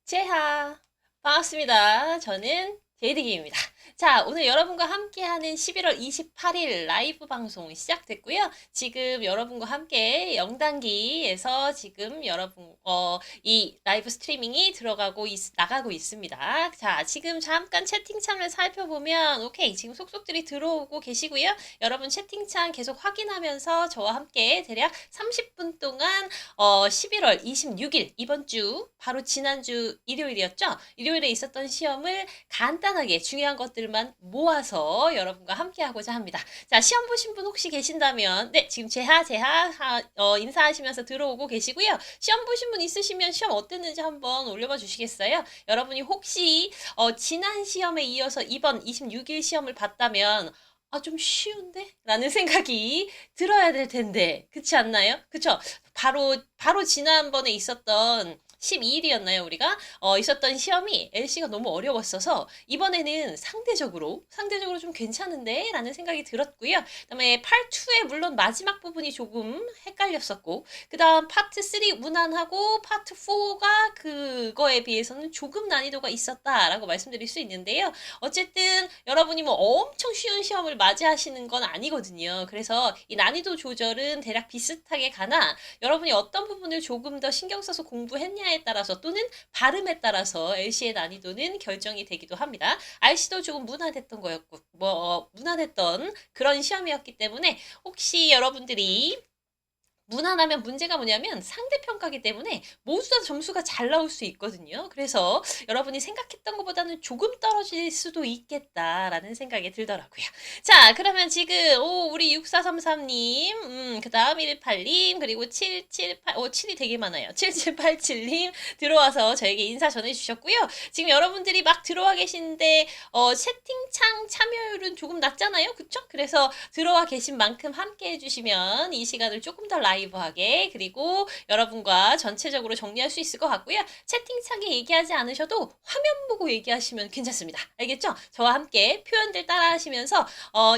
제하 반갑습니다. 저는 제이득입니다. 자, 오늘 여러분과 함께하는 11월 28일 라이브 방송 시작됐고요. 지금 여러분과 함께 영단기에서 지금 이 라이브 스트리밍이 나가고 있습니다. 자, 지금 잠깐 채팅창을 살펴보면, 오케이, 지금 속속들이 들어오고 계시고요. 여러분 채팅창 계속 확인하면서 저와 함께 대략 30분 동안 11월 26일, 이번 주, 바로 지난주 일요일이었죠? 일요일에 있었던 시험을 간단하게 중요한 것들만 모아서 여러분과 함께 하고자 합니다. 자, 시험 보신 분 혹시 계신다면, 네, 지금 인사하시면서 들어오고 계시고요. 시험 보신 분 있으시면 시험 어땠는지 한번 올려봐 주시겠어요? 여러분이 혹시, 지난 시험에 이어서 이번 26일 시험을 봤다면, 아, 좀 쉬운데? 라는 생각이 들어야 될 텐데. 그렇지 않나요? 그쵸? 바로 지난번에 있었던 12일이었나요, 우리가? 있었던 시험이 LC가 너무 어려웠어서 이번에는 상대적으로 좀 괜찮은데? 라는 생각이 들었고요. 그다음에 파트 2의 물론 마지막 부분이 조금 헷갈렸었고, 그다음 파트 3 무난하고 파트 4가 그거에 비해서는 조금 난이도가 있었다라고 말씀드릴 수 있는데요. 어쨌든 여러분이 뭐 엄청 쉬운 시험을 맞이하시는 건 아니거든요. 그래서 이 난이도 조절은 대략 비슷하게 가나 여러분이 어떤 부분을 조금 더 신경 써서 공부했냐에 따라서 또는 발음에 따라서 LC의 난이도는 결정이 되기도 합니다. RC도 조금 무난했던 그런 시험이었기 때문에 혹시 여러분들이 무난하면 문제가 뭐냐면 상대평가기 때문에 모두 다 점수가 잘 나올 수 있거든요. 그래서 여러분이 생각했던 것보다는 조금 떨어질 수도 있겠다라는 생각이 들더라고요. 자, 그러면 지금 우리 6433님, 그 다음 118님, 그리고 7이 되게 많아요. 7787님 들어와서 저에게 인사 전해주셨고요. 지금 여러분들이 막 들어와 계신데 채팅창 참여율은 조금 낮잖아요. 그쵸? 그래서 들어와 계신 만큼 함께 해주시면 이 시간을 조금 더 라이브하게 그리고 여러분과 전체적으로 정리할 수 있을 것 같고요. 채팅창에 얘기하지 않으셔도 화면 보고 얘기하시면 괜찮습니다. 알겠죠? 저와 함께 표현들 따라 하시면서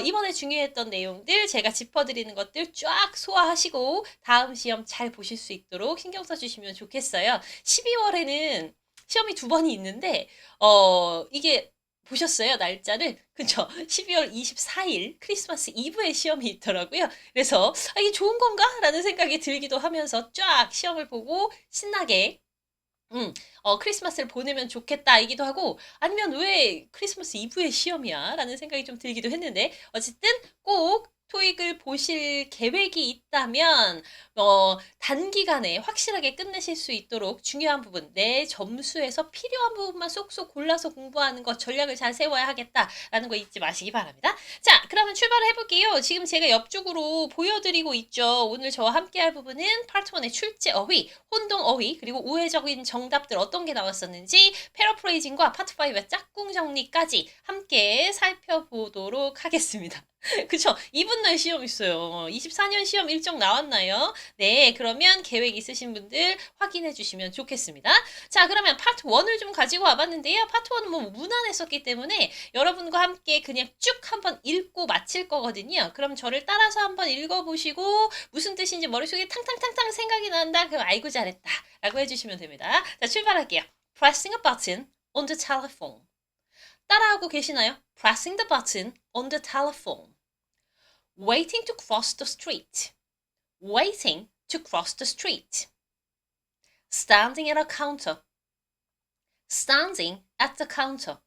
이번에 중요했던 내용들 제가 짚어드리는 것들 쫙 소화하시고 다음 시험 잘 보실 수 있도록 신경 써주시면 좋겠어요. 12월에는 시험이 두 번이 있는데 이게 보셨어요, 날짜를? 그쵸? 12월 24일 크리스마스 이브에 시험이 있더라고요. 그래서 이게 좋은 건가? 라는 생각이 들기도 하면서 쫙 시험을 보고 신나게 크리스마스를 보내면 좋겠다이기도 하고 아니면 왜 크리스마스 이브에 시험이야? 라는 생각이 좀 들기도 했는데 어쨌든 꼭 토익을 보실 계획이 있다면 단기간에 확실하게 끝내실 수 있도록 중요한 부분, 내 점수에서 필요한 부분만 쏙쏙 골라서 공부하는 것 전략을 잘 세워야 하겠다라는 거 잊지 마시기 바랍니다. 자, 그러면 출발을 해볼게요. 지금 제가 옆쪽으로 보여드리고 있죠. 오늘 저와 함께 할 부분은 파트 1의 출제 어휘, 혼동 어휘, 그리고 우회적인 정답들 어떤 게 나왔었는지 패러프레이징과 파트 5의 짝꿍 정리까지 함께 살펴보도록 하겠습니다. 그쵸? 이분 날 시험 있어요. 24년 시험 일정 나왔나요? 네, 그러면 계획 있으신 분들 확인해 주시면 좋겠습니다. 자, 그러면 파트 1을 좀 가지고 와봤는데요. 파트 1은 뭐 무난했었기 때문에 여러분과 함께 그냥 쭉 한번 읽고 마칠 거거든요. 그럼 저를 따라서 한번 읽어보시고 무슨 뜻인지 머릿속에 탕탕탕탕 생각이 난다. 그럼 아이고 잘했다. 라고 해주시면 됩니다. 자, 출발할게요. Pressing a button on the telephone. 따라하고 계시나요? Pressing the button on the telephone. Waiting to cross the street. Waiting to cross the street. Standing at a counter. Standing at the counter.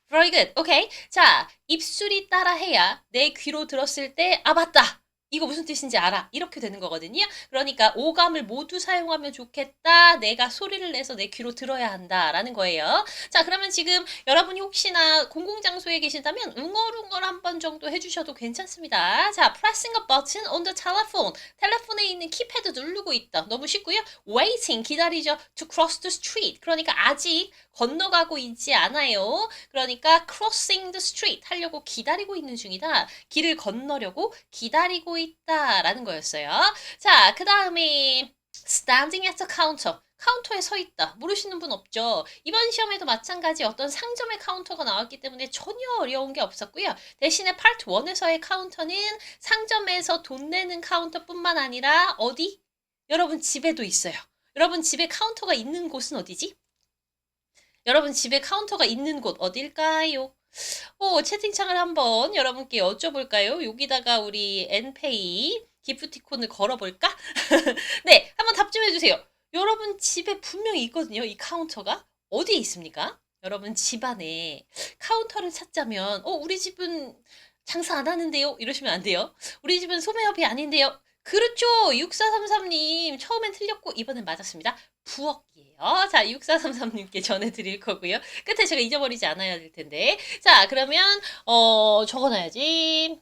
Very good. Okay. 자, 입술이 따라해야 내 귀로 들었을 때, 아, 맞다. 이거 무슨 뜻인지 알아. 이렇게 되는 거거든요. 그러니까 오감을 모두 사용하면 좋겠다. 내가 소리를 내서 내 귀로 들어야 한다라는 거예요. 자, 그러면 지금 여러분이 혹시나 공공장소에 계신다면 웅얼웅얼 한 번 정도 해주셔도 괜찮습니다. 자, pressing a button on the telephone. 텔레폰에 있는 키패드 누르고 있다. 너무 쉽고요. waiting, 기다리죠. to cross the street. 그러니까 아직 건너가고 있지 않아요. 그러니까 crossing the street 하려고 기다리고 있는 중이다. 길을 건너려고 기다리고 있다라는 거였어요. 자, 그 다음에 standing at the counter. 카운터에 서 있다. 모르시는 분 없죠? 이번 시험에도 마찬가지 어떤 상점의 카운터가 나왔기 때문에 전혀 어려운 게 없었고요. 대신에 파트 1에서의 카운터는 상점에서 돈 내는 카운터뿐만 아니라 어디? 여러분 집에도 있어요. 여러분 집에 카운터가 있는 곳은 어디지? 여러분 집에 카운터가 있는 곳 어딜까요? 채팅창을 한번 여러분께 여쭤볼까요? 여기다가 우리 엔페이 기프티콘을 걸어볼까? 네, 한번 답 좀 해주세요. 여러분 집에 분명히 있거든요. 이 카운터가. 어디에 있습니까? 여러분 집안에 카운터를 찾자면, 우리 집은 장사 안 하는데요? 이러시면 안 돼요. 우리 집은 소매업이 아닌데요? 그렇죠. 6433님. 처음엔 틀렸고, 이번엔 맞았습니다. 부엌이에요. 자, 6433님께 전해드릴 거고요. 끝에 제가 잊어버리지 않아야 될 텐데. 자, 그러면, 적어놔야지.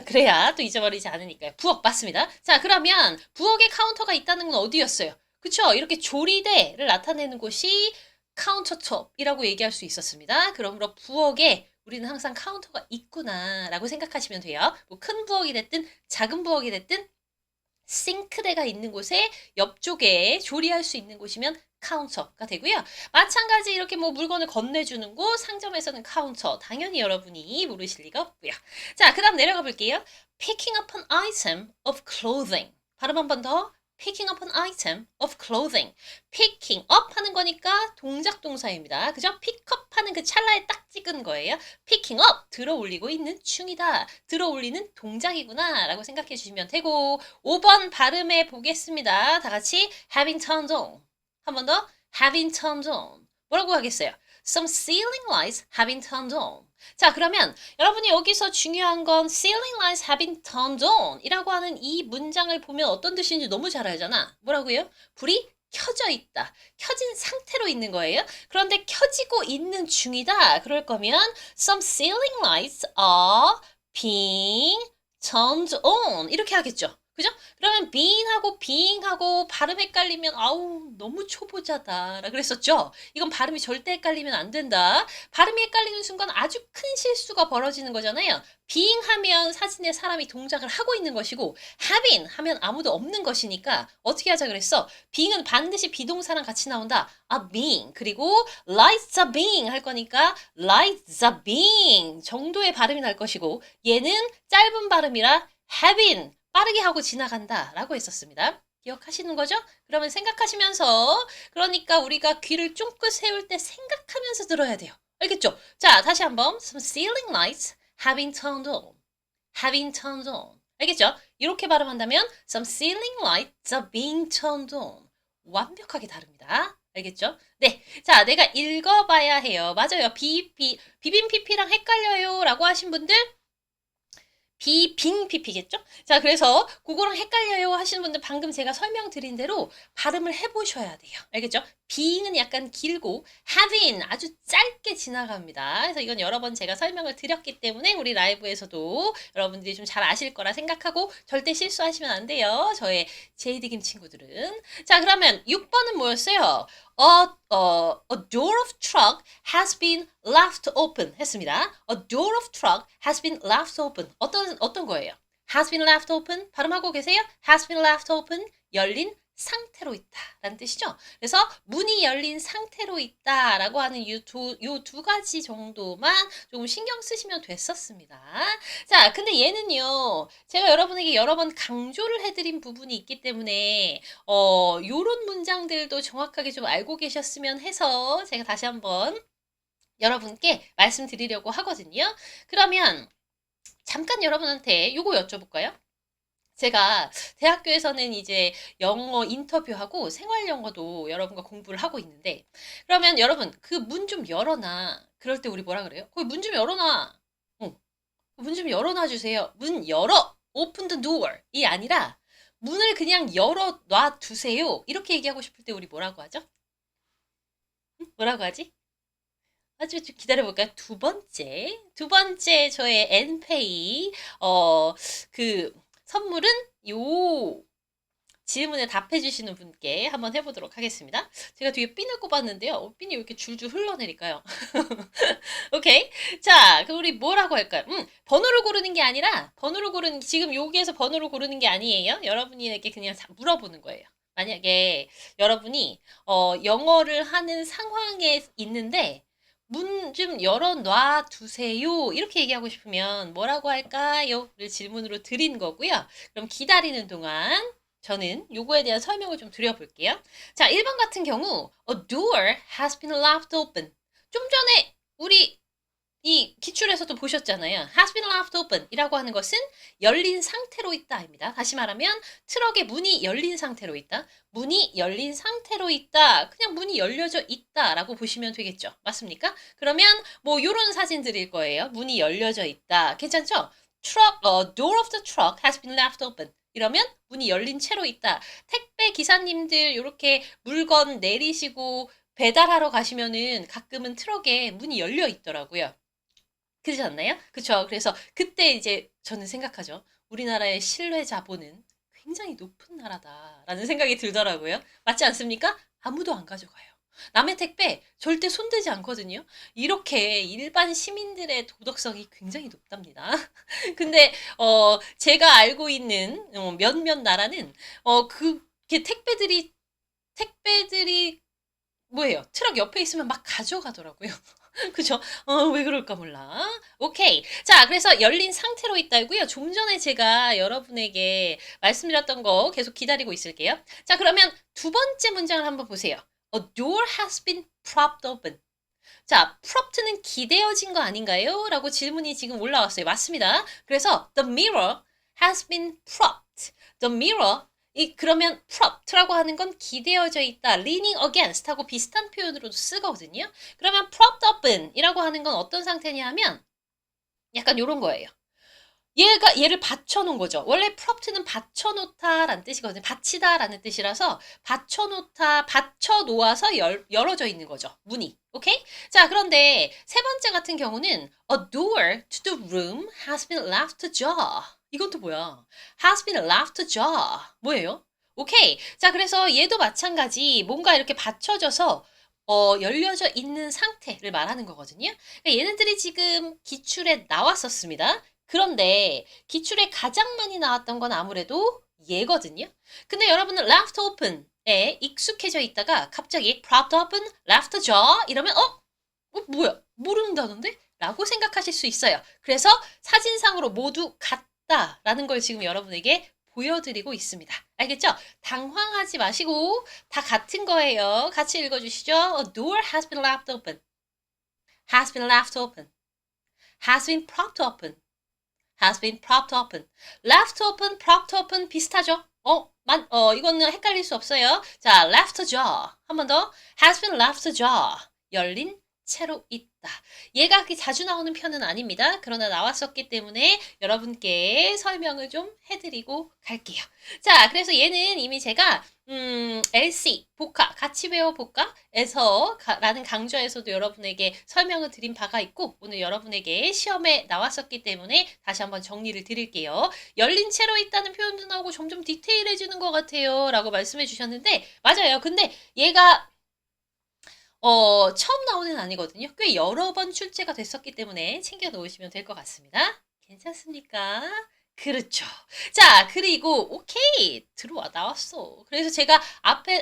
그래야 또 잊어버리지 않으니까요. 부엌 맞습니다. 자, 그러면 부엌에 카운터가 있다는 건 어디였어요? 그쵸? 이렇게 조리대를 나타내는 곳이 카운터톱이라고 얘기할 수 있었습니다. 그러므로 부엌에 우리는 항상 카운터가 있구나라고 생각하시면 돼요. 뭐 큰 부엌이 됐든 작은 부엌이 됐든 싱크대가 있는 곳에 옆쪽에 조리할 수 있는 곳이면 카운터가 되고요. 마찬가지 이렇게 뭐 물건을 건네주는 곳, 상점에서는 카운터. 당연히 여러분이 모르실 리가 없고요. 자, 그 다음 내려가 볼게요. Picking up an item of clothing. 발음 한 번 더. Picking up an item of clothing. Picking up 하는 거니까 동작 동사입니다. 그죠? pick up 하는 그 찰나에 딱 찍은 거예요. Picking up, 들어 올리고 있는 중이다. 들어 올리는 동작이구나 라고 생각해 주시면 되고 5번 발음해 보겠습니다. 다 같이 having turned on. 한 번 더 having turned on. 뭐라고 하겠어요? Some ceiling lights having turned on. 자, 그러면 여러분이 여기서 중요한 건 ceiling lights having turned on 이라고 하는 이 문장을 보면 어떤 뜻인지 너무 잘 알잖아. 뭐라고요? 불이 켜져 있다. 켜진 상태로 있는 거예요. 그런데 켜지고 있는 중이다. 그럴 거면 some ceiling lights are being turned on 이렇게 하겠죠. 그죠? 그러면 being하고 발음 헷갈리면 아우 너무 초보자다 그랬었죠. 이건 발음이 절대 헷갈리면 안 된다. 발음이 헷갈리는 순간 아주 큰 실수가 벌어지는 거잖아요. being 하면 사진에 사람이 동작을 하고 있는 것이고 having 하면 아무도 없는 것이니까 어떻게 하자 그랬어? being은 반드시 비동사랑 같이 나온다. being 그리고 lights are being 할 거니까 lights are being 정도의 발음이 날 것이고 얘는 짧은 발음이라 having 빠르게 하고 지나간다 라고 했었습니다. 기억하시는 거죠? 그러면 생각하시면서 그러니까 우리가 귀를 쫑긋 세울 때 생각하면서 들어야 돼요. 알겠죠? 자, 다시 한번 Some ceiling lights having turned on. having turned on. 알겠죠? 이렇게 발음한다면 Some ceiling lights are being turned on. 완벽하게 다릅니다. 알겠죠? 네. 자, 내가 읽어봐야 해요. 맞아요. 비빔 PP랑 헷갈려요 라고 하신 분들 비빙 PP겠죠? 자, 그래서 그거랑 헷갈려요 하시는 분들 방금 제가 설명드린 대로 발음을 해보셔야 돼요. 알겠죠? being은 약간 길고 having 아주 짧게 지나갑니다. 그래서 이건 여러 번 제가 설명을 드렸기 때문에 우리 라이브에서도 여러분들이 좀 잘 아실 거라 생각하고 절대 실수하시면 안 돼요. 저의 제이드김 친구들은. 자, 그러면 6번은 뭐였어요? A door of truck has been left open 했습니다. A door of truck has been left open. 어떤 거예요? has been left open. 발음하고 계세요? has been left open. 열린 상태로 있다 라는 뜻이죠. 그래서 문이 열린 상태로 있다 라고 하는 요 두 가지 정도만 조금 신경 쓰시면 됐었습니다. 자, 근데 얘는요, 제가 여러분에게 여러 번 강조를 해드린 부분이 있기 때문에 요런 문장들도 정확하게 좀 알고 계셨으면 해서 제가 다시 한번 여러분께 말씀드리려고 하거든요. 그러면 잠깐 여러분한테 요거 여쭤볼까요? 제가 대학교에서는 이제 영어 인터뷰하고 생활 영어도 여러분과 공부를 하고 있는데 그러면 여러분 그 문 좀 열어놔. 그럴 때 우리 뭐라 그래요? 거기 문 좀 열어놔. 문 좀 열어놔 주세요. 문 열어. Open the door. 이 아니라 문을 그냥 열어놔 두세요. 이렇게 얘기하고 싶을 때 우리 뭐라고 하죠? 뭐라고 하지? 아주 좀 기다려볼까요? 두 번째 저의 엔페이 그 선물은 요 질문에 답해주시는 분께 한번 해보도록 하겠습니다. 제가 뒤에 핀을 꼽았는데요. 핀이 왜 이렇게 줄줄 흘러내릴까요? 오케이. 자, 그럼 우리 뭐라고 할까요? 번호를 고르는 게 아니라, 지금 여기에서 번호를 고르는 게 아니에요. 여러분에게 그냥 물어보는 거예요. 만약에 여러분이, 영어를 하는 상황에 있는데, 문 좀 열어놔 두세요. 이렇게 얘기하고 싶으면 뭐라고 할까요? 를 질문으로 드린 거고요. 그럼 기다리는 동안 저는 요거에 대한 설명을 좀 드려볼게요. 자, 1번 같은 경우 A door has been left open. 좀 전에 우리 이 기출에서도 보셨잖아요. has been left open 이라고 하는 것은 열린 상태로 있다입니다. 다시 말하면 트럭의 문이 열린 상태로 있다. 문이 열린 상태로 있다. 그냥 문이 열려져 있다라고 보시면 되겠죠. 맞습니까? 그러면 뭐 요런 사진 드릴 거예요. 문이 열려져 있다. 괜찮죠? door of the truck has been left open. 이러면 문이 열린 채로 있다. 택배 기사님들 이렇게 물건 내리시고 배달하러 가시면은 가끔은 트럭에 문이 열려 있더라고요. 그렇지 않나요? 그쵸. 그래서 그때 이제 저는 생각하죠. 우리나라의 신뢰 자본은 굉장히 높은 나라다라는 생각이 들더라고요. 맞지 않습니까? 아무도 안 가져가요. 남의 택배 절대 손대지 않거든요. 이렇게 일반 시민들의 도덕성이 굉장히 높답니다. 근데 제가 알고 있는 몇몇 나라는 그게 택배들이 뭐예요? 트럭 옆에 있으면 막 가져가더라고요. 그죠? 왜 그럴까 몰라. 오케이. 자, 그래서 열린 상태로 있다고요. 좀 전에 제가 여러분에게 말씀드렸던 거 계속 기다리고 있을게요. 자, 그러면 두 번째 문장을 한번 보세요. A door has been propped open. 자, proped는 기대어진 거 아닌가요? 라고 질문이 지금 올라왔어요. 맞습니다. 그래서 the mirror has been propped. The mirror 그러면 propped라고 하는 건 기대어져 있다. leaning against 하고 비슷한 표현으로도 쓰거든요. 그러면 propped up은 이라고 하는 건 어떤 상태냐 하면 약간 요런 거예요. 얘를 받쳐놓은 거죠. 원래 propped는 받쳐놓다라는 뜻이거든요. 받치다라는 뜻이라서 받쳐놓다, 받쳐놓아서 열어져 있는 거죠. 문이. 오케이? 자, 그런데 세 번째 같은 경우는 A door to the room has been left ajar. 이건 또 뭐야? Has been left ajar. 뭐예요? 오케이. 자, 그래서 얘도 마찬가지 뭔가 이렇게 받쳐져서 열려져 있는 상태를 말하는 거거든요. 그러니까 얘네들이 지금 기출에 나왔었습니다. 그런데 기출에 가장 많이 나왔던 건 아무래도 얘거든요. 근데 여러분은 left open에 익숙해져 있다가 갑자기 propped open, left jaw 이러면 뭐야? 모른다는데? 라고 생각하실 수 있어요. 그래서 사진상으로 모두 같다라는 걸 지금 여러분에게 보여드리고 있습니다. 알겠죠? 당황하지 마시고 다 같은 거예요. 같이 읽어주시죠. A door has been left open. Has been left open. Has been propped open. Has been propped open. Left open, propped open 비슷하죠? 이거는 헷갈릴 수 없어요. 자, left jaw. 한 번 더. Has been left jaw. 열린 채로 있다. 얘가 그렇게 자주 나오는 편은 아닙니다. 그러나 나왔었기 때문에 여러분께 설명을 좀 해드리고 갈게요. 자, 그래서 얘는 이미 제가 LC, 복화, 같이 배워볼까? 에서 라는 강좌에서도 여러분에게 설명을 드린 바가 있고 오늘 여러분에게 시험에 나왔었기 때문에 다시 한번 정리를 드릴게요. 열린 채로 있다는 표현도 나오고 점점 디테일해지는 것 같아요. 라고 말씀해 주셨는데 맞아요. 근데 얘가 처음 나오는 아니거든요. 꽤 여러 번 출제가 됐었기 때문에 챙겨 놓으시면 될 것 같습니다. 괜찮습니까? 그렇죠. 자, 그리고 오케이 나왔어. 그래서 제가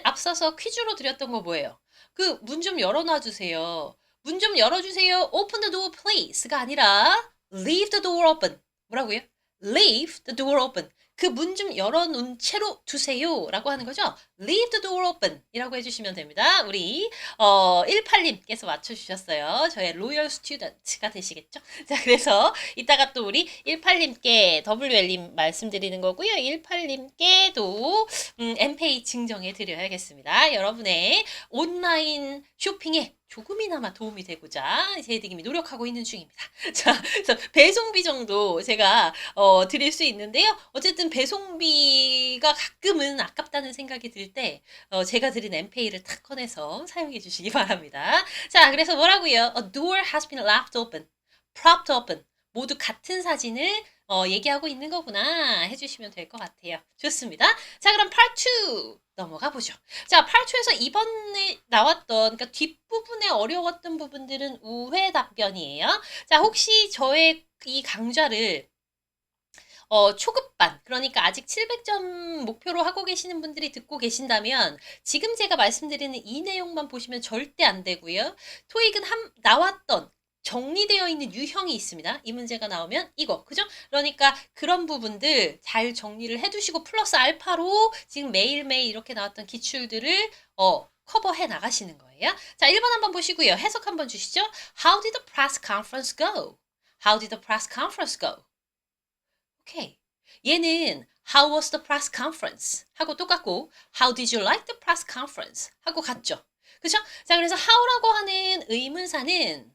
앞서서 퀴즈로 드렸던 거 뭐예요? 그 문 좀 열어놔 주세요. 문 좀 열어주세요. Open the door please가 아니라 leave the door open. 뭐라고요? Leave the door open. 그 문 좀 열어놓은 채로 두세요. 라고 하는 거죠. Leave the door open. 이라고 해주시면 됩니다. 우리 18님께서 맞춰주셨어요. 저의 로열 스튜던트가 되시겠죠? 자, 그래서 이따가 또 우리 18님께 WL님 말씀드리는 거고요. 18님께도 엠페이 증정해 드려야겠습니다. 여러분의 온라인 쇼핑에 조금이나마 도움이 되고자 제이득님이 노력하고 있는 중입니다. 자, 그래서 배송비 정도 제가 드릴 수 있는데요. 어쨌든 배송비가 가끔은 아깝다는 생각이 들 때 제가 드린 엠페이를 탁 꺼내서 사용해 주시기 바랍니다. 자, 그래서 뭐라고요? A door has been left open, propped open. 모두 같은 사진을 얘기하고 있는 거구나 해주시면 될 것 같아요. 좋습니다. 자, 그럼 part 2 넘어가 보죠. 자, part 2에서 이번에 나왔던 그러니까 뒷부분에 어려웠던 부분들은 우회 답변이에요. 자, 혹시 저의 이 강좌를 초급반, 그러니까 아직 700점 목표로 하고 계시는 분들이 듣고 계신다면 지금 제가 말씀드리는 이 내용만 보시면 절대 안 되고요. 토익은 나왔던 정리되어 있는 유형이 있습니다. 이 문제가 나오면 이거, 그죠? 그러니까 그런 부분들 잘 정리를 해두시고 플러스 알파로 지금 매일매일 이렇게 나왔던 기출들을 커버해 나가시는 거예요. 자, 1번 한번 보시고요. 해석 한번 주시죠. How did the press conference go? How did the press conference go? 오케이. 얘는 How was the press conference? 하고 똑같고 How did you like the press conference? 하고 같죠. 그죠? 자, 그래서 how라고 하는 의문사는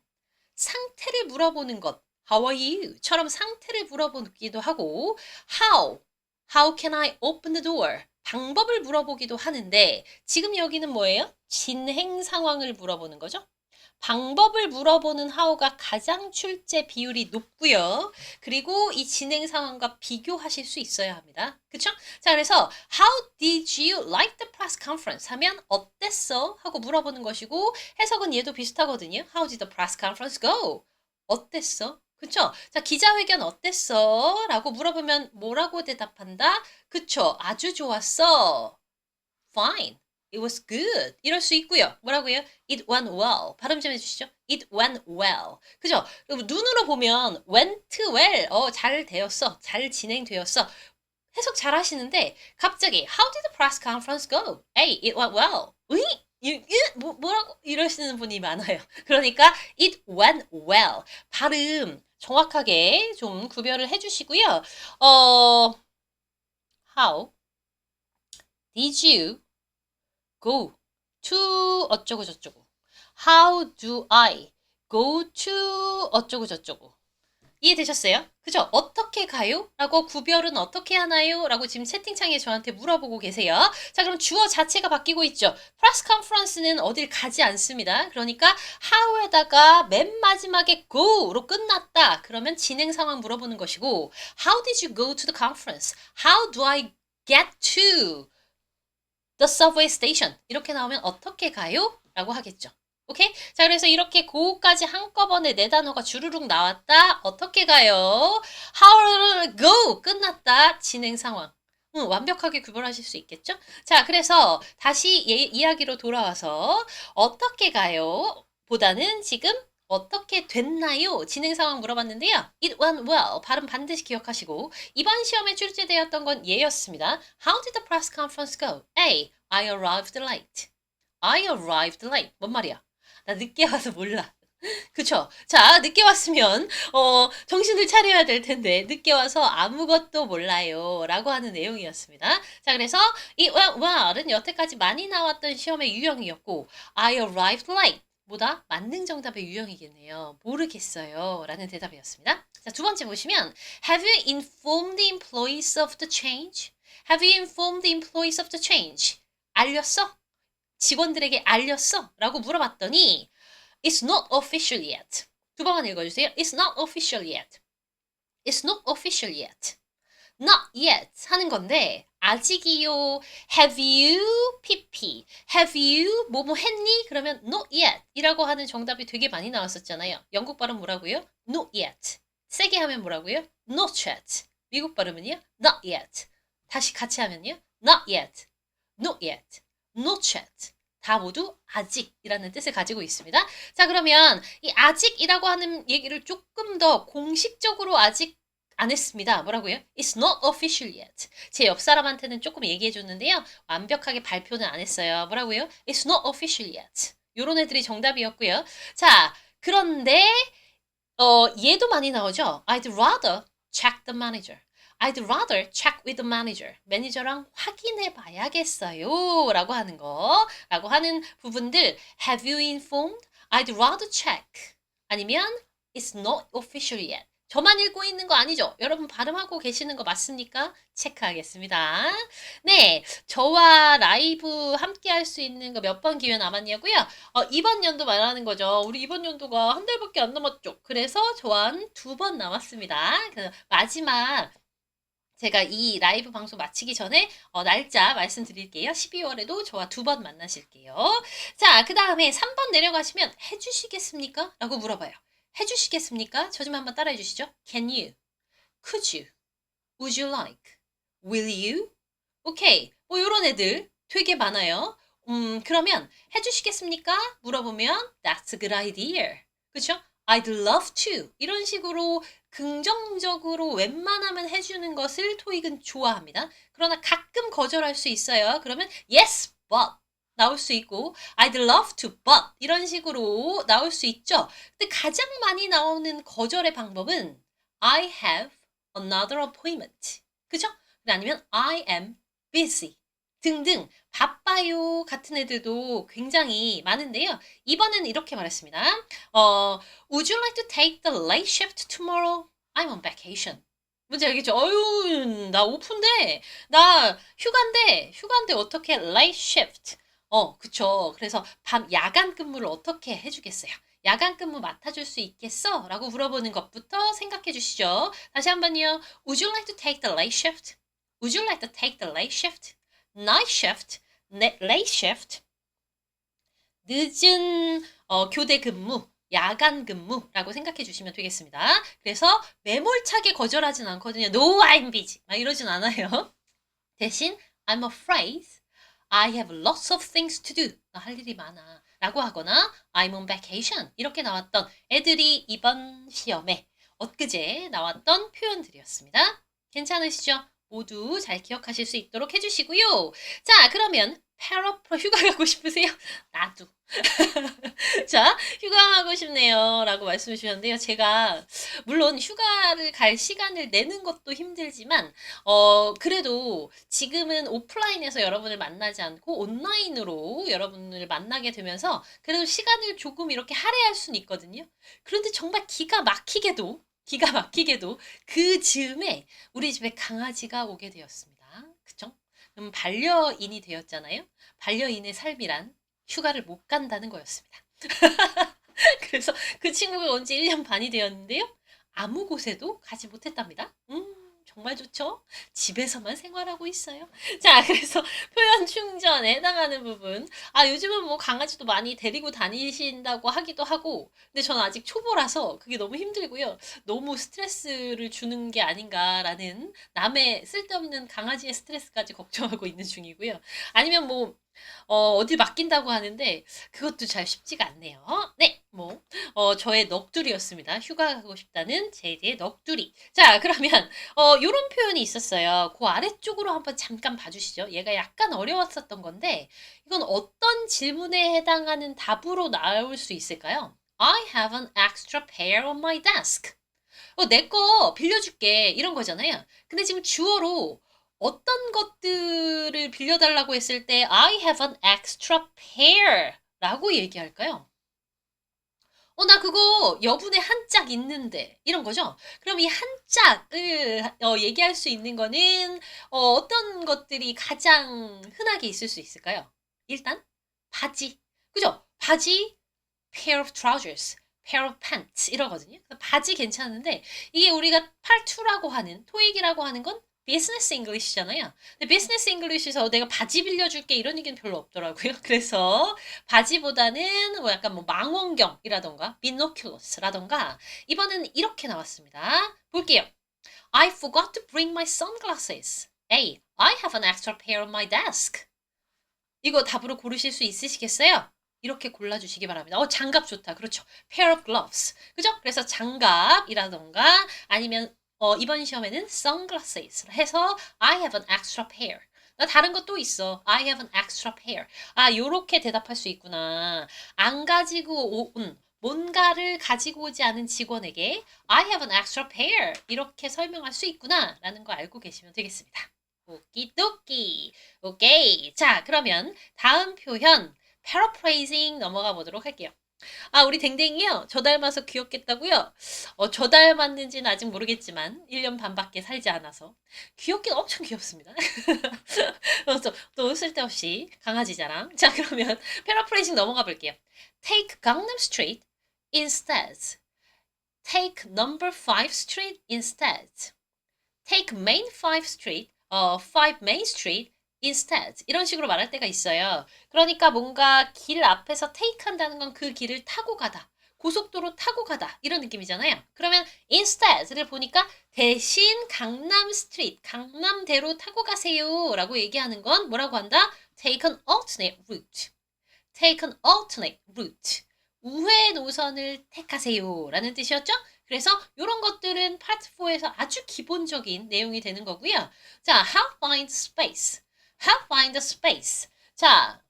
상태를 물어보는 것, How are you? 처럼 상태를 물어보기도 하고 How can I open the door? 방법을 물어보기도 하는데 지금 여기는 뭐예요? 진행 상황을 물어보는 거죠. 방법을 물어보는 how가 가장 출제 비율이 높고요. 그리고 이 진행 상황과 비교하실 수 있어야 합니다. 그쵸? 자, 그래서 How did you like the press conference? 하면 어땠어? 하고 물어보는 것이고 해석은 얘도 비슷하거든요. How did the press conference go? 어땠어? 그쵸? 자, 기자회견 어땠어? 라고 물어보면 뭐라고 대답한다? 그쵸? 아주 좋았어. Fine. It was good. 이럴 수 있고요. 뭐라고요? It went well. 발음 좀 해주시죠. It went well. 그죠? 눈으로 보면 went well. 잘 되었어. 잘 진행되었어. 해석 잘 하시는데 갑자기 How did the press conference go? Hey, it went well. 으이? 뭐라고? 이러시는 분이 많아요. 그러니까 it went well. 발음 정확하게 좀 구별을 해주시고요. How did you go to 어쩌고 저쩌고. How do I go to 어쩌고 저쩌고. 이해되셨어요? 그죠? 어떻게 가요? 라고 구별은 어떻게 하나요? 라고 지금 채팅창에 저한테 물어보고 계세요. 자, 그럼 주어 자체가 바뀌고 있죠. 프레스 컨퍼런스는 어딜 가지 않습니다. 그러니까 how에다가 맨 마지막에 go로 끝났다. 그러면 진행 상황 물어보는 것이고 How did you go to the conference? How do I get to the subway station? 이렇게 나오면 어떻게 가요? 라고 하겠죠. 오케이? 자, 그래서 이렇게 고까지 한꺼번에 네 단어가 주르륵 나왔다. 어떻게 가요? How go 끝났다. 진행 상황. 완벽하게 구별하실 수 있겠죠? 자, 그래서 다시 이야기로 돌아와서 어떻게 가요? 보다는 지금 어떻게 됐나요? 진행 상황 물어봤는데요. It went well. 발음 반드시 기억하시고 이번 시험에 출제되었던 건 얘였습니다. How did the press conference go? A. I arrived late. I arrived late. 뭔 말이야? 나 늦게 와서 몰라. 그쵸? 자, 늦게 왔으면, 정신을 차려야 될 텐데, 늦게 와서 아무것도 몰라요. 라고 하는 내용이었습니다. 자, 그래서 이 well은 여태까지 많이 나왔던 시험의 유형이었고, I arrived late. 보다 만능 정답의 유형이겠네요. 모르겠어요. 라는 대답이었습니다. 자, 두 번째 보시면, Have you informed the employees of the change? Have you informed the employees of the change? 알렸어? 직원들에게 알렸어? 라고 물어봤더니 It's not official yet. 두 번만 읽어주세요. It's not official yet. It's not official yet. Not yet 하는 건데 아직이요. Have you pp. Have you 뭐뭐 했니? 그러면 not yet 이라고 하는 정답이 되게 많이 나왔었잖아요. 영국 발음 뭐라고요? Not yet. 세게 하면 뭐라고요? Not yet. 미국 발음은요? Not yet. 다시 같이 하면요? Not yet. Not yet. Not yet. 다 모두 아직이라는 뜻을 가지고 있습니다. 자, 그러면 이 아직이라고 하는 얘기를 조금 더 공식적으로 아직 안 했습니다. 뭐라고요? It's not official yet. 제 옆 사람한테는 조금 얘기해 줬는데요. 완벽하게 발표는 안 했어요. 뭐라고요? It's not official yet. 요런 애들이 정답이었고요. 자, 그런데 얘도 많이 나오죠. I'd rather check the manager. I'd rather check with the manager. 매니저랑 확인해 봐야겠어요. 라고 하는 거. 라고 하는 부분들. Have you informed? I'd rather check. 아니면 It's not official yet. 저만 읽고 있는 거 아니죠? 여러분 발음하고 계시는 거 맞습니까? 체크하겠습니다. 네, 저와 라이브 함께 할 수 있는 거 몇 번 기회 남았냐고요? 이번 연도 말하는 거죠. 우리 이번 연도가 한 달밖에 안 남았죠. 그래서 저한 2번 남았습니다. 그래서 마지막 제가 이 라이브 방송 마치기 전에 날짜 말씀드릴게요. 12월에도 저와 2번 만나실게요. 자, 그 다음에 3번 내려가시면 해주시겠습니까? 라고 물어봐요. 해주시겠습니까? 저 좀 한번 따라해 주시죠. Can you? Could you? Would you like? Will you? 오케이. 뭐 요런 애들 되게 많아요. 그러면 해주시겠습니까? 물어보면 That's a good idea. 그쵸? I'd love to. 이런 식으로 긍정적으로 웬만하면 해주는 것을 토익은 좋아합니다. 그러나 가끔 거절할 수 있어요. 그러면 yes, but 나올 수 있고 I'd love to, but 이런 식으로 나올 수 있죠. 근데 가장 많이 나오는 거절의 방법은 I have another appointment. 그죠? 아니면 I am busy. 등등 바빠요 같은 애들도 굉장히 많은데요. 이번엔 이렇게 말했습니다. Would you like to take the late shift tomorrow? I'm on vacation. 뭔지 알겠죠? 어유, 나 오픈데, 나 휴가인데 어떻게 late shift? 그쵸. 그래서 야간 근무를 어떻게 해주겠어요? 야간 근무 맡아줄 수 있겠어? 라고 물어보는 것부터 생각해 주시죠. 다시 한번요. Would you like to take the late shift? Would you like to take the late shift? Night shift, late shift, 늦은 교대 근무, 야간 근무라고 생각해 주시면 되겠습니다. 그래서 매몰차게 거절하진 않거든요. No, I'm busy. 막 이러진 않아요. 대신 I'm afraid I have lots of things to do. 나 할 일이 많아. 라고 하거나 I'm on vacation. 이렇게 나왔던 애들이 이번 시험에 엊그제 나왔던 표현들이었습니다. 괜찮으시죠? 모두 잘 기억하실 수 있도록 해주시고요. 자, 그러면 패러프로 휴가 가고 싶으세요? 나도. 자, 휴가 가고 싶네요. 라고 말씀해 주셨는데요. 제가, 물론 휴가를 갈 시간을 내는 것도 힘들지만, 그래도 지금은 오프라인에서 여러분을 만나지 않고 온라인으로 여러분을 만나게 되면서, 그래도 시간을 조금 이렇게 할애할 수는 있거든요. 그런데 정말 기가 막히게도 그 즈음에 우리 집에 강아지가 오게 되었습니다. 그쵸? 그럼 반려인이 되었잖아요. 반려인의 삶이란 휴가를 못 간다는 거였습니다. 그래서 그 친구가 온 지 1년 반이 되었는데요. 아무 곳에도 가지 못했답니다. 정말 좋죠? 집에서만 생활하고 있어요. 자, 그래서 표현 충전에 해당하는 부분. 요즘은 뭐 강아지도 많이 데리고 다니신다고 하기도 하고, 근데 저는 아직 초보라서 그게 너무 힘들고요. 너무 스트레스를 주는 게 아닌가라는 남의 쓸데없는 강아지의 스트레스까지 걱정하고 있는 중이고요. 아니면 뭐, 어디 맡긴다고 하는데 그것도 잘 쉽지가 않네요. 네, 저의 넋두리였습니다. 휴가 가고 싶다는 제이의 넋두리. 자, 그러면 요런 표현이 있었어요. 그 아래쪽으로 한번 잠깐 봐주시죠. 얘가 약간 어려웠었던 건데 이건 어떤 질문에 해당하는 답으로 나올 수 있을까요? I have an extra pair on my desk. 내 거 빌려줄게. 이런 거잖아요. 근데 지금 주어로 어떤 것들을 빌려달라고 했을 때 I have an extra pair 라고 얘기할까요? 나 그거 여분의 한 짝 있는데 이런 거죠. 그럼 이 한 짝을 얘기할 수 있는 거는 어떤 것들이 가장 흔하게 있을 수 있을까요? 일단 바지, 그죠? 바지, pair of trousers, pair of pants 이러거든요. 바지 괜찮은데 이게 우리가 팔2라고 하는 토익이라고 하는 건 비즈니스 잉글리시잖아요. 근데 비즈니스 잉글리시에서 내가 바지 빌려줄게 이런 얘기는 별로 없더라고요. 그래서 바지보다는 뭐 약간 뭐 망원경이라던가 binoculus라던가 이번엔 이렇게 나왔습니다. 볼게요. I forgot to bring my sunglasses. A. I have an extra pair on my desk. 이거 답으로 고르실 수 있으시겠어요? 이렇게 골라주시기 바랍니다. 장갑 좋다. 그렇죠. pair of gloves. 그죠? 그래서 장갑이라던가 아니면 이번 시험에는 sunglasses 해서 I have an extra pair. 나 다른 거 또 있어. I have an extra pair. 요렇게 대답할 수 있구나. 안 가지고 온 뭔가를 가지고 오지 않은 직원에게 I have an extra pair 이렇게 설명할 수 있구나 라는 거 알고 계시면 되겠습니다. 오키도키. 오케이. 자, 그러면 다음 표현 paraphrasing 넘어가 보도록 할게요. 우리 댕댕이요. 저 닮아서 귀엽겠다고요? 저 닮았는지는 아직 모르겠지만 1년 반밖에 살지 않아서 귀엽긴 엄청 귀엽습니다. 또 쓸데없이 강아지 자랑. 자, 그러면 paraphrasing 넘어가 볼게요. Take Gangnam Street instead. Take number 5 street instead. Take main 5 street 5 Main Street instead 이런 식으로 말할 때가 있어요. 그러니까 뭔가 길 앞에서 take 한다는 건 그 길을 타고 가다. 고속도로 타고 가다. 이런 느낌이잖아요. 그러면 instead를 보니까 대신 강남 스트리트, 강남대로 타고 가세요. 라고 얘기하는 건 뭐라고 한다? Take an alternate route. Take an alternate route. 우회 노선을 택하세요 라는 뜻이었죠? 그래서 이런 것들은 파트 4에서 아주 기본적인 내용이 되는 거고요. 자, how find space. how find space. 자,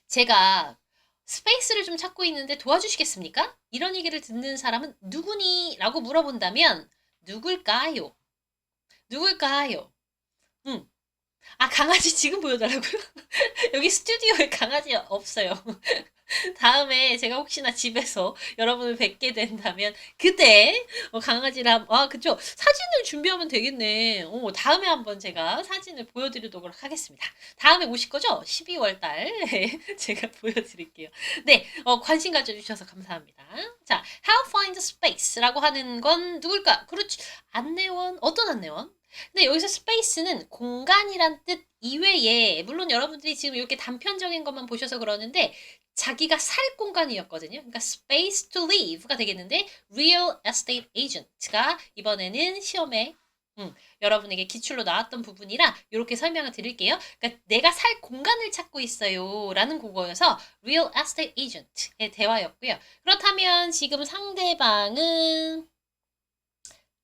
제가 스페이스를 좀 찾고 있는데 도와주시겠습니까? 이런 얘기를 듣는 사람은 누구니? 라고 물어본다면 누굴까요? 누굴까요? 아, 강아지 지금 보여달라고요? 여기 스튜디오에 강아지 없어요. 다음에 제가 혹시나 집에서 여러분을 뵙게 된다면 그때 강아지랑 그쵸 사진을 준비하면 되겠네. 다음에 한번 제가 사진을 보여드리도록 하겠습니다. 다음에 오실 거죠? 12월 달 제가 보여드릴게요. 네, 관심 가져주셔서 감사합니다. 자, How find space라고 하는 건 누굴까? 그렇지, 안내원. 어떤 안내원? 근데 여기서 스페이스는 공간이란 뜻 이외에 물론 여러분들이 지금 이렇게 단편적인 것만 보셔서 그러는데 자기가 살 공간이었거든요. 그러니까 space to live가 되겠는데 real estate agent가 이번에는 시험에 여러분에게 기출로 나왔던 부분이라 이렇게 설명을 드릴게요. 그러니까 내가 살 공간을 찾고 있어요 라는 국어여서 real estate agent의 대화였고요. 그렇다면 지금 상대방은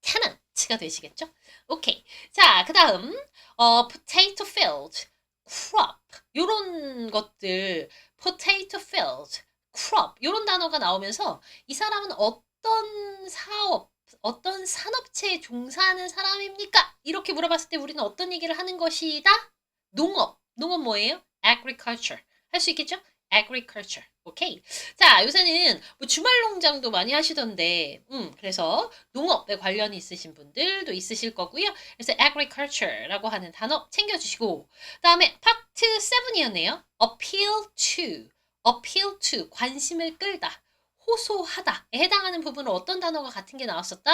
tenant가 되시겠죠? 오케이. 자, 그 다음 potato field, crop 요런 것들 potato field, crop 요런 단어가 나오면서 이 사람은 어떤 사업, 어떤 산업체에 종사하는 사람입니까? 이렇게 물어봤을 때 우리는 어떤 얘기를 하는 것이다? 농업. 농업 뭐예요? agriculture. 할 수 있겠죠? agriculture. 오케이. 자, 요새는 뭐 주말 농장도 많이 하시던데, 그래서 농업에 관련이 있으신 분들도 있으실 거고요. 그래서 agriculture라고 하는 단어 챙겨주시고, 다음에 파트 7이었네요. appeal to, appeal to, 관심을 끌다, 호소하다에 해당하는 부분은 어떤 단어가 같은 게 나왔었다?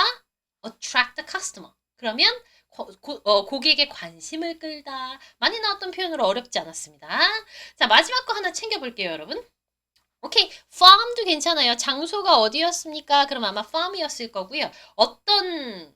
attract the customer. 그러면 고객의 관심을 끌다. 많이 나왔던 표현으로 어렵지 않았습니다. 자, 마지막 거 하나 챙겨볼게요, 여러분. 오케이, farm도 괜찮아요. 장소가 어디였습니까? 그럼 아마 farm이었을 거고요. 어떤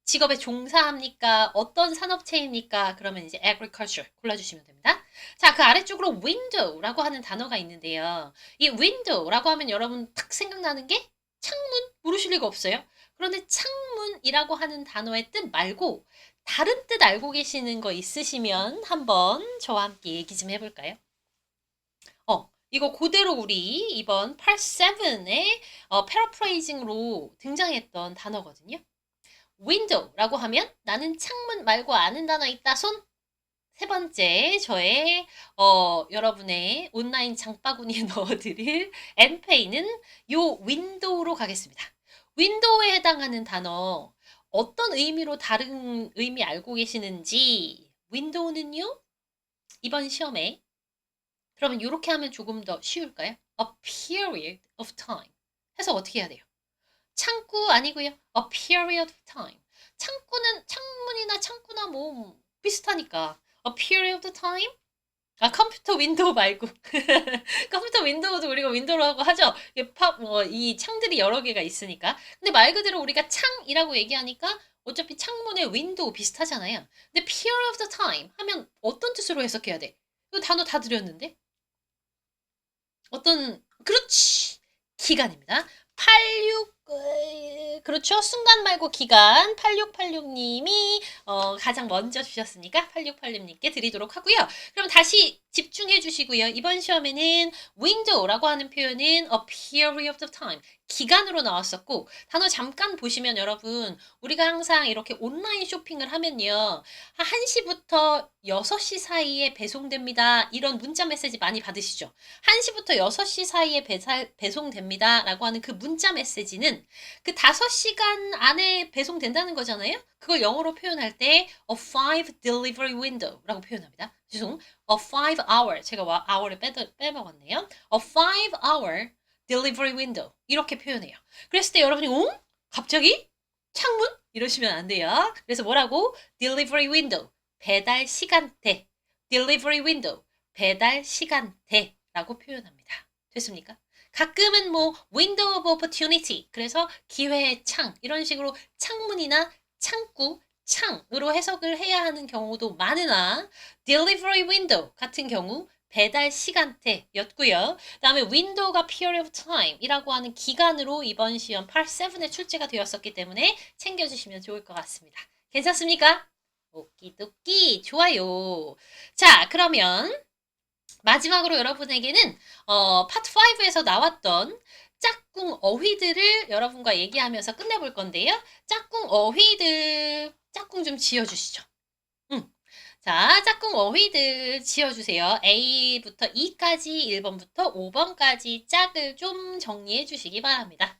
직업에 종사합니까? 어떤 산업체입니까? 그러면 이제 agriculture 골라주시면 됩니다. 자, 그 아래쪽으로 window라고 하는 단어가 있는데요. 이 window라고 하면 여러분 탁 생각나는 게 창문? 모르실 리가 없어요. 그런데 창문이라고 하는 단어의 뜻 말고 다른 뜻 알고 계시는 거 있으시면 한번 저와 함께 얘기 좀 해볼까요? 이거 그대로 우리 이번 Part 7의 패러프레이징으로 등장했던 단어거든요. window라고 하면 나는 창문 말고 아는 단어 있다 손. 세 번째 저의 여러분의 온라인 장바구니에 넣어드릴 엔페이는 요 윈도우로 가겠습니다. 윈도우에 해당하는 단어 어떤 의미로 다른 의미 알고 계시는지 윈도우는요? 이번 시험에 그러면 이렇게 하면 조금 더 쉬울까요? A period of time. 해서 어떻게 해야 돼요? 창구 아니고요. A period of time. 창구는 창문이나 창구나 뭐 비슷하니까. A period of time? 아, 컴퓨터 윈도우 말고. 컴퓨터 윈도우도 우리가 윈도우라고 하죠. 이 창들이 여러 개가 있으니까. 근데 말 그대로 우리가 창이라고 얘기하니까 어차피 창문에 윈도우 비슷하잖아요. 근데 period of the time 하면 어떤 뜻으로 해석해야 돼? 이 단어 다 드렸는데? 그렇지. 기간입니다. 86, 그렇죠. 순간 말고 기간. 8686님이, 가장 먼저 주셨으니까 8686님께 드리도록 하고요. 그럼 다시 집중해 주시고요. 이번 시험에는 window라고 하는 표현은 a period of time. 기간으로 나왔었고, 단어 잠깐 보시면 여러분, 우리가 항상 이렇게 온라인 쇼핑을 하면요. 1시부터 6시 사이에 배송됩니다. 이런 문자 메시지 많이 받으시죠? 1시부터 6시 사이에 배송됩니다. 라고 하는 그 문자 메시지는 그 5시간 안에 배송된다는 거잖아요? 그걸 영어로 표현할 때 a 5 delivery window 라고 표현합니다. 죄송, a 5 hour. 제가 hour을 빼먹었네요. a 5 hour delivery window. 이렇게 표현해요. 그랬을 때 여러분이, 갑자기? 창문? 이러시면 안 돼요. 그래서 뭐라고? delivery window. 배달 시간대. delivery window. 배달 시간대라고 표현합니다. 됐습니까? 가끔은 뭐 window of opportunity. 그래서 기회의 창. 이런 식으로 창문이나 창구, 창으로 해석을 해야 하는 경우도 많으나 delivery window 같은 경우 배달 시간대였고요. 그다음에 window가 period of time이라고 하는 기간으로 이번 시험 Part 7에 출제가 되었었기 때문에 챙겨주시면 좋을 것 같습니다. 괜찮습니까? 오키도키 좋아요. 자, 그러면 마지막으로 여러분에게는 파트 5에서 나왔던 짝꿍 어휘들을 여러분과 얘기하면서 끝내볼 건데요. 짝꿍 어휘들 짝꿍 좀 지어주시죠. 자, 짝꿍 어휘들 지어주세요. A부터 E까지 1번부터 5번까지 짝을 좀 정리해 주시기 바랍니다.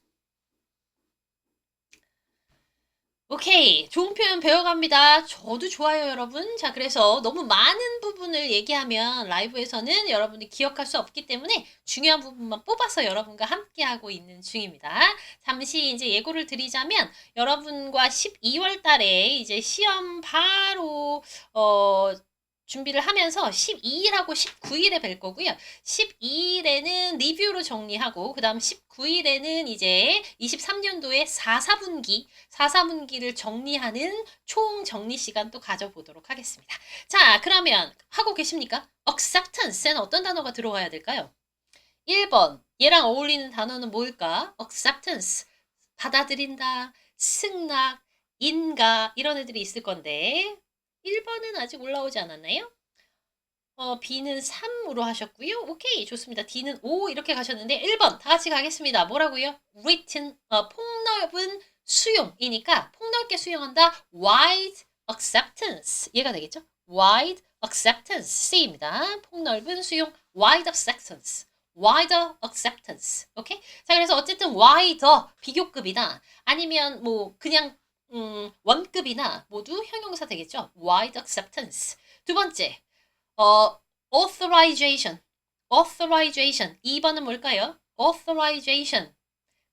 오케이. 좋은 표현 배워갑니다. 저도 좋아요, 여러분. 자, 그래서 너무 많은 부분을 얘기하면 라이브에서는 여러분이 기억할 수 없기 때문에 중요한 부분만 뽑아서 여러분과 함께하고 있는 중입니다. 잠시 이제 예고를 드리자면 여러분과 12월 달에 이제 시험 바로, 준비를 하면서 12일하고 19일에 뵐 거고요. 12일에는 리뷰로 정리하고 그 다음 19일에는 이제 23년도에 4사분기를 정리하는 총 정리 시간 또 가져보도록 하겠습니다. 자, 그러면 하고 계십니까? acceptance에는 어떤 단어가 들어가야 될까요? 1번, 얘랑 어울리는 단어는 뭘까? acceptance, 받아들인다, 승낙, 인가 이런 애들이 있을 건데 1번은 아직 올라오지 않았나요? B는 3으로 하셨고요. 오케이, 좋습니다. D는 5 이렇게 가셨는데 1번 다 같이 가겠습니다. 뭐라고요? written, 폭넓은 수용이니까 폭넓게 수용한다. wide acceptance 얘가 되겠죠? wide acceptance C입니다. 폭넓은 수용 wide acceptance wider acceptance 오케이? 자, 그래서 어쨌든 wider 비교급이다. 아니면 뭐 그냥 원급이나 모두 형용사 되겠죠? wide acceptance. 두 번째, authorization. authorization. 2번은 뭘까요? authorization.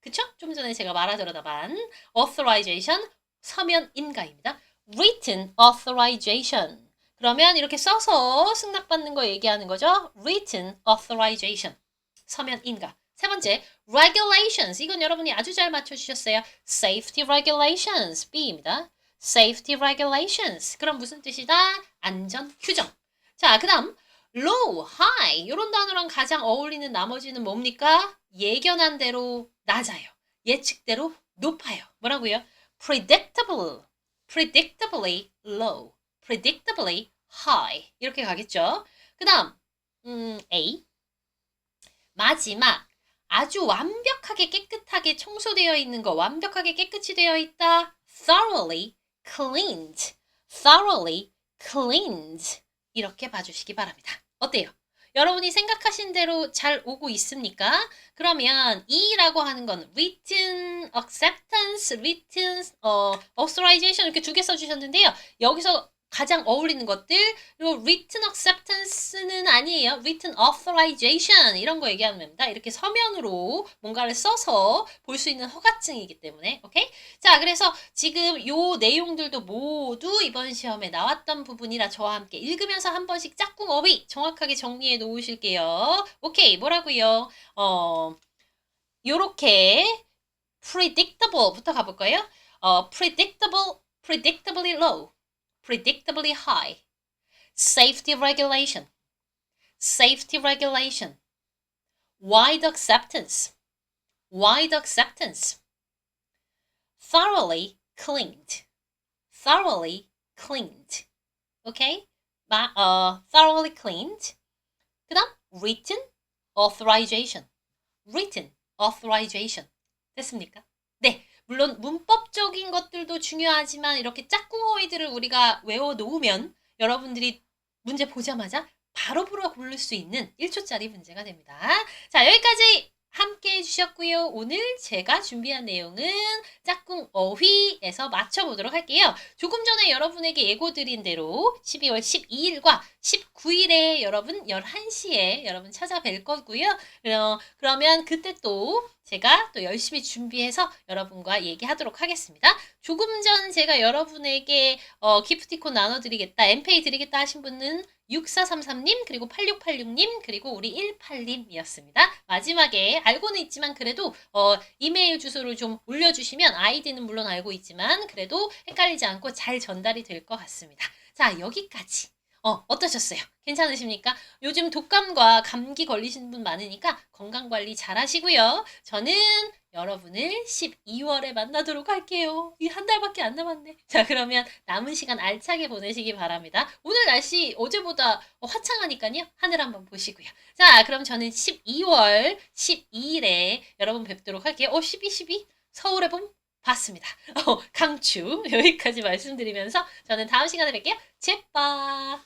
그쵸? 좀 전에 제가 말하더라다만 authorization 서면 인가입니다. written authorization. 그러면 이렇게 써서 승낙받는 거 얘기하는 거죠. written authorization. 서면 인가. 세 번째, regulations. 이건 여러분이 아주 잘 맞춰주셨어요. safety regulations. B입니다. safety regulations. 그럼 무슨 뜻이다? 안전 규정. 자, 그 다음 low, high 이런 단어랑 가장 어울리는 나머지는 뭡니까? 예견한 대로 낮아요. 예측대로 높아요. 뭐라고요? predictable, predictably low, predictably high 이렇게 가겠죠. 그 다음 A 마지막 아주 완벽하게 깨끗하게 청소되어 있는 거 완벽하게 깨끗이 되어 있다. thoroughly cleaned, thoroughly cleaned 이렇게 봐주시기 바랍니다. 어때요? 여러분이 생각하신 대로 잘 오고 있습니까? 그러면 E라고 하는 건 written acceptance, written authorization 이렇게 두 개 써주셨는데요. 여기서 가장 어울리는 것들 그리고 written acceptance는 아니에요. written authorization 이런 거 얘기하는 겁니다. 이렇게 서면으로 뭔가를 써서 볼 수 있는 허가증이기 때문에 오케이? 자, 그래서 지금 요 내용들도 모두 이번 시험에 나왔던 부분이라 저와 함께 읽으면서 한 번씩 짝꿍 어휘 정확하게 정리해 놓으실게요. 오케이, 뭐라고요? 요렇게 predictable부터 가볼까요? predictably low, predictably high, safety regulation, safety regulation, wide acceptance, wide acceptance, thoroughly cleaned, thoroughly cleaned. Okay? thoroughly cleaned. 그 다음, written authorization, written authorization. 됐습니까? 네. 물론 문법적인 것들도 중요하지만 이렇게 짝꿍 어휘들을 우리가 외워놓으면 여러분들이 문제 보자마자 바로 고를 수 있는 1초짜리 문제가 됩니다. 자, 여기까지 함께 해주셨고요. 오늘 제가 준비한 내용은 짝꿍 어휘에서 맞춰보도록 할게요. 조금 전에 여러분에게 예고 드린 대로 12월 12일과 19일에 여러분 11시에 여러분 찾아뵐 거고요. 그러면 그때 또 제가 또 열심히 준비해서 여러분과 얘기하도록 하겠습니다. 조금 전 제가 여러분에게 기프티콘 나눠드리겠다, 엠페이 드리겠다 하신 분은 6433님, 그리고 8686님, 그리고 우리 18님이었습니다. 마지막에 알고는 있지만 그래도 이메일 주소를 좀 올려주시면 아이디는 물론 알고 있지만 그래도 헷갈리지 않고 잘 전달이 될 것 같습니다. 자, 여기까지. 어떠셨어요? 괜찮으십니까? 요즘 독감과 감기 걸리신 분 많으니까 건강 관리 잘 하시고요. 저는 여러분을 12월에 만나도록 할게요. 이 한 달밖에 안 남았네. 자, 그러면 남은 시간 알차게 보내시기 바랍니다. 오늘 날씨 어제보다 화창하니까요. 하늘 한번 보시고요. 자, 그럼 저는 12월 12일에 여러분 뵙도록 할게요. 12 서울의 봄 봤습니다. 강추 여기까지 말씀드리면서 저는 다음 시간에 뵐게요. 제빠.